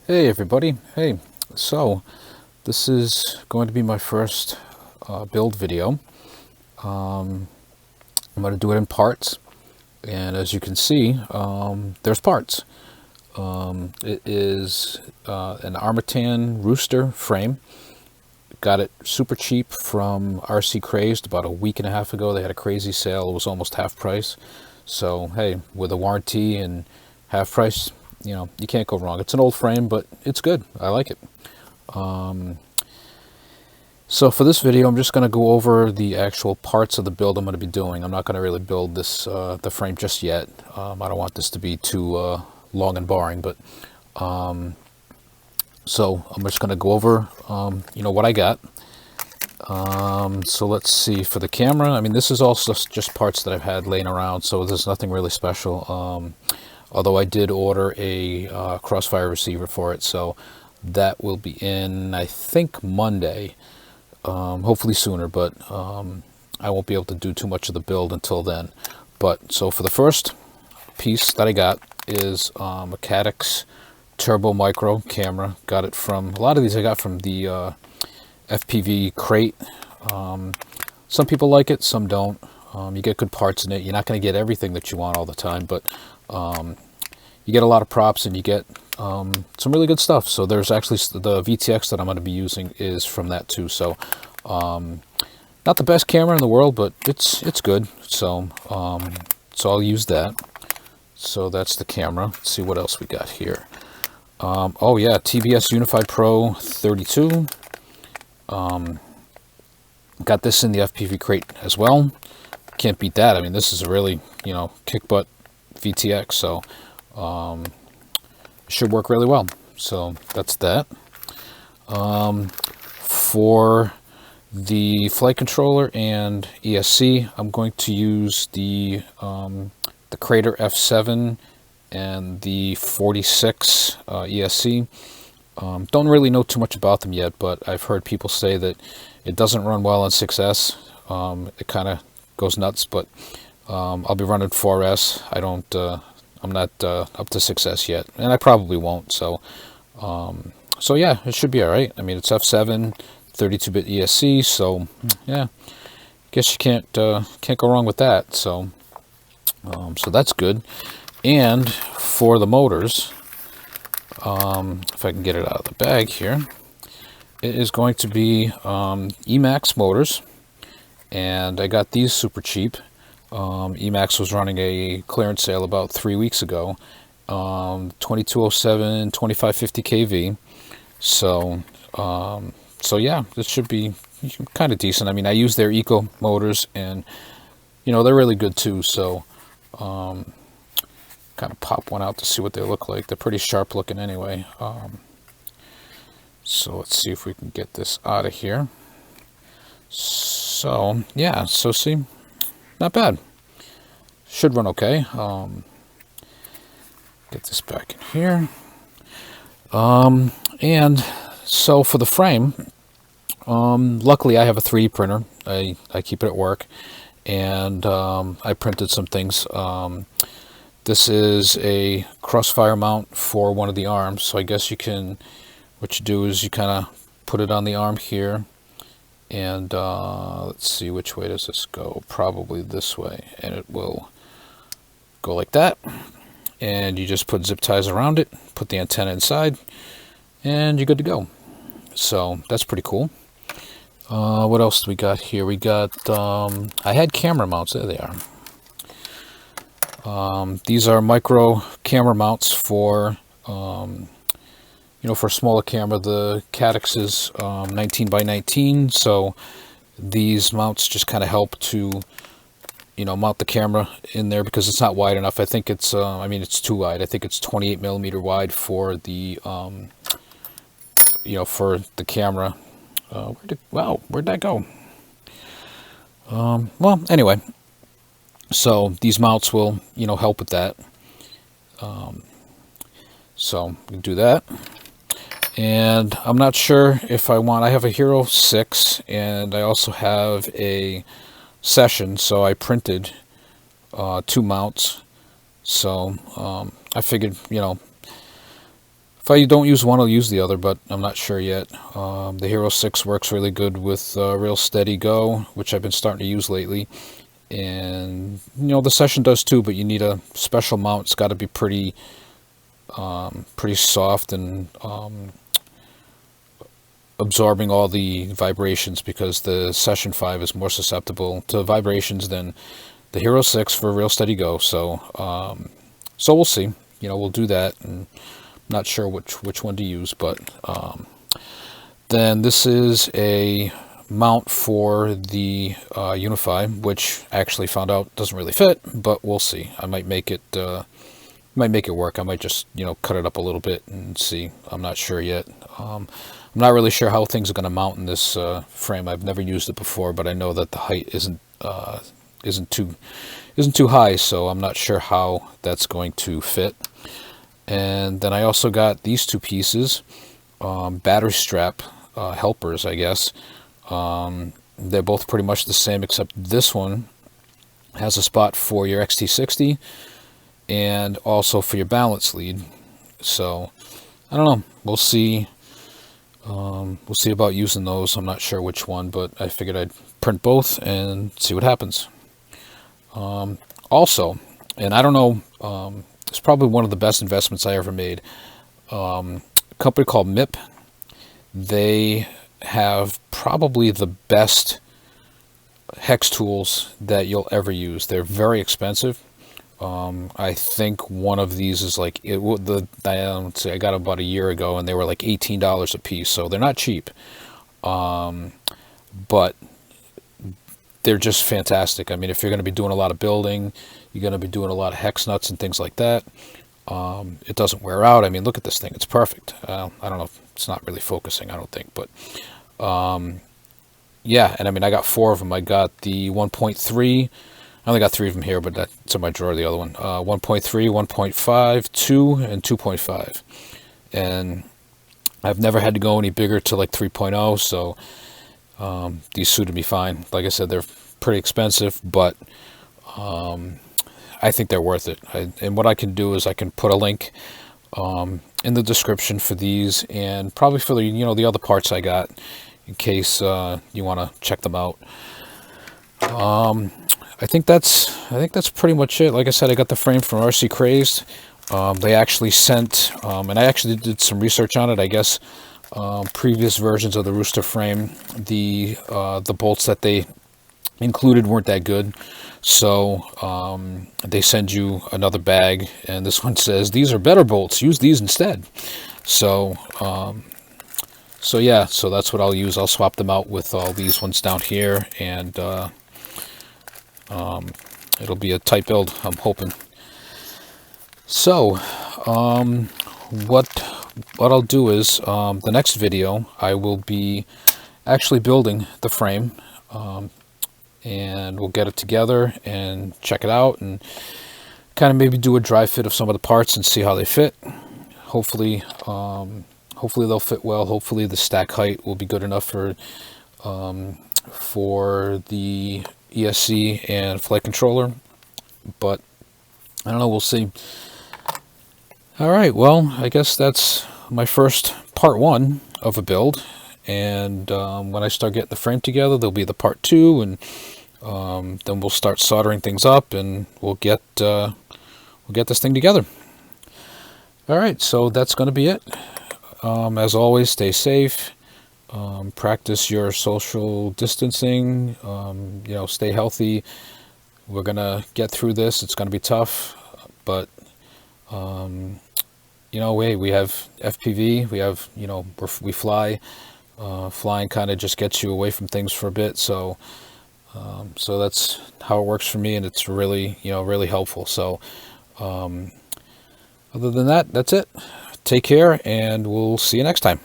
Hey everybody, hey, so this is going to be my first build video. I'm going to do it in parts, and as you can see, there's parts. It is an Armattan Rooster frame. Got it super cheap from RC Crazed about a week and a half ago. They had a crazy sale, it was almost half price. So hey, with a warranty and half price, you can't go wrong. It's an old frame, but it's good. I like it. So for this video, I'm just going to go over the actual parts of the build I'm going to be doing. I'm not going to really build this the frame just yet. I don't want this to be too long and boring, but so I'm just going to go over what I got. So let's see, for the camera, I mean, this is also just parts that I've had laying around, so there's nothing really special. Although I did order a crossfire receiver for it, so that will be in, I think, Monday. Hopefully sooner, but I won't be able to do too much of the build until then. But so for the first piece that I got is a Caddx Turbo Micro camera. Got it from, a lot of these I got from the FPV crate. Some people like it, some don't. You get good parts in it. You're not going to get everything that you want all the time, but you get a lot of props and you get some really good stuff. So there's actually the VTX that I'm going to be using is from that too. So not the best camera in the world, but it's good. So so I'll use that. So that's the camera. Let's see what else we got here. Oh yeah, TBS Unified Pro 32. Got this in the FPV crate as well. Can't beat that. I mean, this is a really, kick butt VTX, so should work really well. So that's that. For the flight controller and ESC, I'm going to use the Crater F7 and the 46 ESC. Don't really know too much about them yet, but I've heard people say that it doesn't run well on 6S. It kind of goes nuts, but I'll be running 4S. I'm not up to 6S yet, and I probably won't. So yeah, it should be all right. I mean, it's F7, 32-bit ESC, so yeah, guess you can't go wrong with that. So so that's good. And for the motors, if I can get it out of the bag here, it is going to be Emax motors, and I got these super cheap. Emax was running a clearance sale about 3 weeks ago. 2207, 2550 kV. So so yeah, this should be kind of decent. I mean, I use their Eco motors, and they're really good too. So kind of pop one out to see what they look like. They're pretty sharp looking anyway. So let's see if we can get this out of here. So yeah, so see, not bad. Should run okay. Get this back in here. And so for the frame, luckily I have a 3D printer. I keep it at work, and I printed some things. This is a crossfire mount for one of the arms. So I guess what you do is you kind of put it on the arm here, and let's see, which way does this go? Probably this way, and it will go like that. And you just put zip ties around it, put the antenna inside, and you're good to go. So that's pretty cool. What else do we got here? We got, I had camera mounts. There they are. These are micro camera mounts for, for a smaller camera. The Caddx is 19 by 19, so these mounts just kind of help to, mount the camera in there, because it's not wide enough. I think it's, it's too wide. I think it's 28 millimeter wide for the, for the camera. Where'd that go? Well, anyway, so these mounts will, help with that. So we can do that. And I'm not sure if I have a Hero 6, and I also have a Session, so I printed 2 mounts. So I figured, If I don't use one, I'll use the other, but I'm not sure yet. The Hero 6 works really good with Real Steady Go, which I've been starting to use lately. And, you know, the Session does too, but you need a special mount. It's got to be pretty soft and absorbing all the vibrations, because the Session 5 is more susceptible to vibrations than the Hero 6 for Real Steady Go. So, so we'll see. You know, we'll do that, and not sure which one to use. But then this is a mount for the Unify, which I actually found out doesn't really fit, but we'll see. I might make it work. I might just, you know, cut it up a little bit and see. I'm not sure yet. I'm not really sure how things are going to mount in this frame. I've never used it before, but I know that the height isn't too high, so I'm not sure how that's going to fit. And then I also got these two pieces, battery strap helpers, I guess. They're both pretty much the same, except this one has a spot for your XT60 and also for your balance lead. So I don't know. We'll see. We'll see about using those. I'm not sure which one, but I figured I'd print both and see what happens. Also, and I don't know, it's probably one of the best investments I ever made. A company called MIP. They have probably the best hex tools that you'll ever use. They're very expensive. I think one of these is like I got them about a year ago, and they were like $18 a piece, so they're not cheap. But they're just fantastic. I mean, if you're going to be doing a lot of building, you're going to be doing a lot of hex nuts and things like that. It doesn't wear out. I mean, look at this thing. It's perfect. I don't know if it's not really focusing, I don't think, but yeah. And I mean, I got 4 of them. I got the 1.3. I only got 3 of them here, but that's in my drawer, the other one. 1.3, 1.5, 2, and 2.5. And I've never had to go any bigger to like 3.0, so these suited me fine. Like I said, they're pretty expensive, but I think they're worth it. And what I can do is I can put a link in the description for these, and probably for the, you know, the other parts I got, in case you want to check them out. I think that's pretty much it. Like I said, I got the frame from RC Crazed. They actually sent, and I actually did some research on it. I guess previous versions of the Rooster frame, the bolts that they included weren't that good, so they send you another bag, and this one says these are better bolts. Use these instead. So so yeah, so that's what I'll use. I'll swap them out with all these ones down here, and it'll be a tight build, I'm hoping. So what I'll do is the next video I will be actually building the frame, and we'll get it together and check it out, and kind of maybe do a dry fit of some of the parts and see how they fit. Hopefully they'll fit well. Hopefully the stack height will be good enough for the ESC and flight controller, but I don't know, we'll see. All right, well, I guess that's my first part 1 of a build, and when I start getting the frame together, there'll be the part 2, and then we'll start soldering things up, and we'll get this thing together. All right, so that's going to be it. As always, stay safe. Practice your social distancing. You know, stay healthy. We're gonna get through this. It's gonna be tough, but you know, we have FPV. We have, you know, we fly. Flying kind of just gets you away from things for a bit. So so that's how it works for me, and it's really, you know, really helpful. So other than that, that's it. Take care, and we'll see you next time.